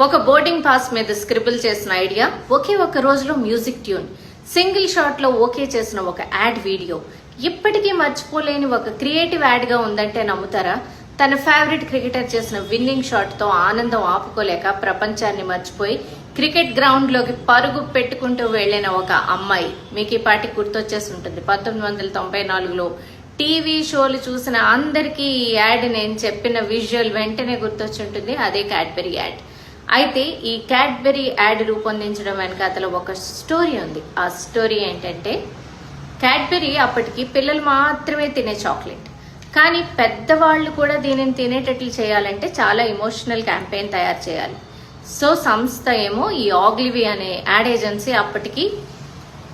ఒక boarding pass మీద స్క్రిబుల్ చేసిన ఐడియా, ఒకే ఒక రోజులో మ్యూజిక్ ట్యూన్, సింగిల్ షాట్ లో ఓకే చేసిన ఒక యాడ్ వీడియో, ఇప్పటికీ మర్చిపోలేని ఒక క్రియేటివ్ యాడ్ గా ఉందంటే నమ్ముతారా? తన ఫేవరెట్ క్రికెటర్ చేసిన విన్నింగ్ షాట్ తో ఆనందం ఆపుకోలేక ప్రపంచాన్ని మర్చిపోయి క్రికెట్ గ్రౌండ్ లోకి పరుగు పెట్టుకుంటూ వెళ్లిన ఒక అమ్మాయి. మీకు ఈ పాటి గుర్తొచ్చేసి ఉంటుంది. 1994లో టీవీ షోలు చూసిన అందరికీ ఈ యాడ్ నేను చెప్పిన విజువల్ వెంటనే గుర్తొచ్చుంటుంది. అదే క్యాడ్బెరీ యాడ్. అయితే ఈ క్యాడ్బెరీ యాడ్ రూపొందించడం వెనకాతల ఒక స్టోరీ ఉంది. ఆ స్టోరీ ఏంటంటే, క్యాడ్బెరీ అప్పటికి పిల్లలు మాత్రమే తినే చాక్లెట్. కానీ పెద్దవాళ్లు కూడా దీనిని తినేటట్లు చేయాలంటే చాలా ఎమోషనల్ క్యాంపెయిన్ తయారు చేయాలి. సో సంస్థ ఏమో ఈ ఆగ్లివీ అనే యాడ్ ఏజెన్సీ అప్పటికి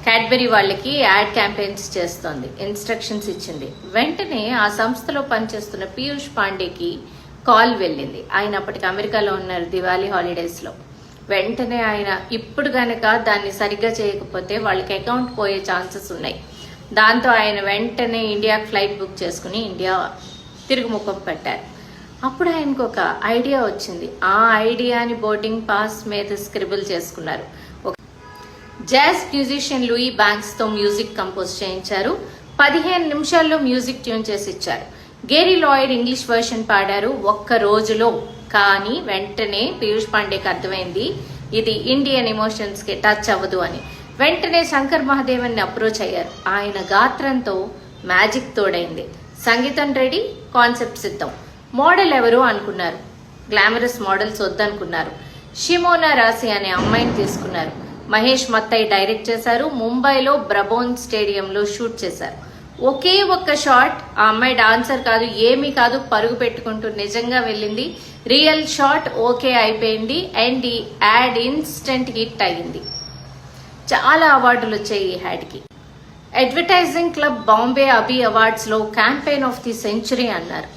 క్యాడ్బెరీ వాళ్ళకి యాడ్ క్యాంపెయిన్స్ చేస్తోంది, ఇన్స్ట్రక్షన్స్ ఇచ్చింది. వెంటనే ఆ సంస్థలో పనిచేస్తున్న పీయూష్ పాండేకి కాల్ వెళ్ళింది. ఆయన అప్పటికి అమెరికాలో ఉన్నారు, దివాళీ హాలిడేస్ లో. వెంటనే ఆయన ఇప్పుడు గనక దాన్ని సరిగ్గా చేయకపోతే వాళ్ళకి అకౌంట్ పోయే ఛాన్సెస్ ఉన్నాయి. దాంతో ఆయన వెంటనే ఇండియాకి ఫ్లైట్ బుక్ చేసుకుని ఇండియా తిరుగుముఖం పెట్టారు. అప్పుడు ఆయనకు ఒక ఐడియా వచ్చింది. ఆ ఐడియాని బోర్డింగ్ పాస్ మీద స్క్రిబుల్ చేసుకున్నారు. జాజ్ మ్యూజిషియన్ లూయి బ్యాంక్స్ తో మ్యూజిక్ కంపోజ్ చేయించారు. 15 నిమిషాల్లో మ్యూజిక్ ట్యూన్ చేసి ఇచ్చారు. గేరీ లాయిడ్ ఇంగ్లీష్ వర్షన్ పాడారు ఒక్క రోజులో. కానీ వెంటనే పీయూష్ పాండేకి అర్థమైంది ఇది ఇండియన్ ఎమోషన్స్ కి టచ్ అవ్వదు అని. వెంటనే శంకర్ మహాదేవన్ ని అప్రోచ్ అయ్యారు. ఆయన గాత్రంతో మ్యాజిక్ తోడైంది. సంగీతం రెడీ, కాన్సెప్ట్ సిద్ధం. మోడల్ ఎవరు అనుకున్నారు. Glamorous models వద్దనుకున్నారు. షిమోనా రాశి అనే అమ్మాయిని తీసుకున్నారు. మహేష్ మత్తై డైరెక్ట్ చేశారు. ముంబైలో బ్రబోన్ స్టేడియంలో షూట్ చేశారు. ఒకే ఒక్క షాట్. ఆ అమ్మాయి డాన్సర్ కాదు, ఏమీ కాదు, పరుగు పెట్టుకుంటూ నిజంగా వెళ్ళింది. రియల్ షాట్ ఓకే అయిపోయింది. అండ్ ఈ యాడ్ ఇన్స్టెంట్ హిట్ అయింది. చాలా అవార్డులు వచ్చాయి ఈ యాడ్ కి. అడ్వర్టైజింగ్ క్లబ్ బాంబే అబీ అవార్డ్స్ లో క్యాంపెయిన్ ఆఫ్ ది సెంచురీ అన్నారు.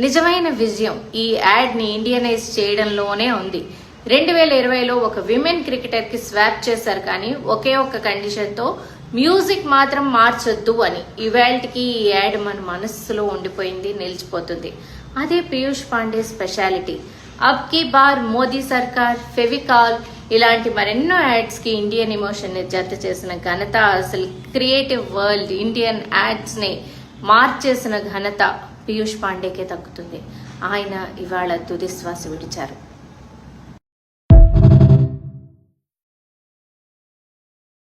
నిజమైన విజయం ఈ యాడ్ ని ఇండియనైజ్ చేయడంలోనే ఉంది. 2020లో ఒక విమెన్ క్రికెటర్ కి స్వాప్ చేశారు. కానీ ఒకే ఒక్క కండిషన్ తో, మ్యూజిక్ మాత్రం మార్చొద్దు అని. ఇవాళకి ఈ యాడ్ మన మనస్సులో ఉండిపోయింది, నిలిచిపోతుంది. అదే పీయూష్ పాండే స్పెషాలిటీ. అబ్ కీ బార్ మోదీ సర్కార్, ఫెవికాల్ ఇలాంటి మరెన్నో యాడ్స్ కి ఇండియన్ ఎమోషన్ ని జత చేసిన ఘనత, అసలు క్రియేటివ్ వరల్డ్ ఇండియన్ యాడ్స్ ని మార్చేసిన ఘనత పీయూష్ పాండేకే దక్కుతుంది. ఆయన ఇవాళ తుది శ్వాస విడిచారు.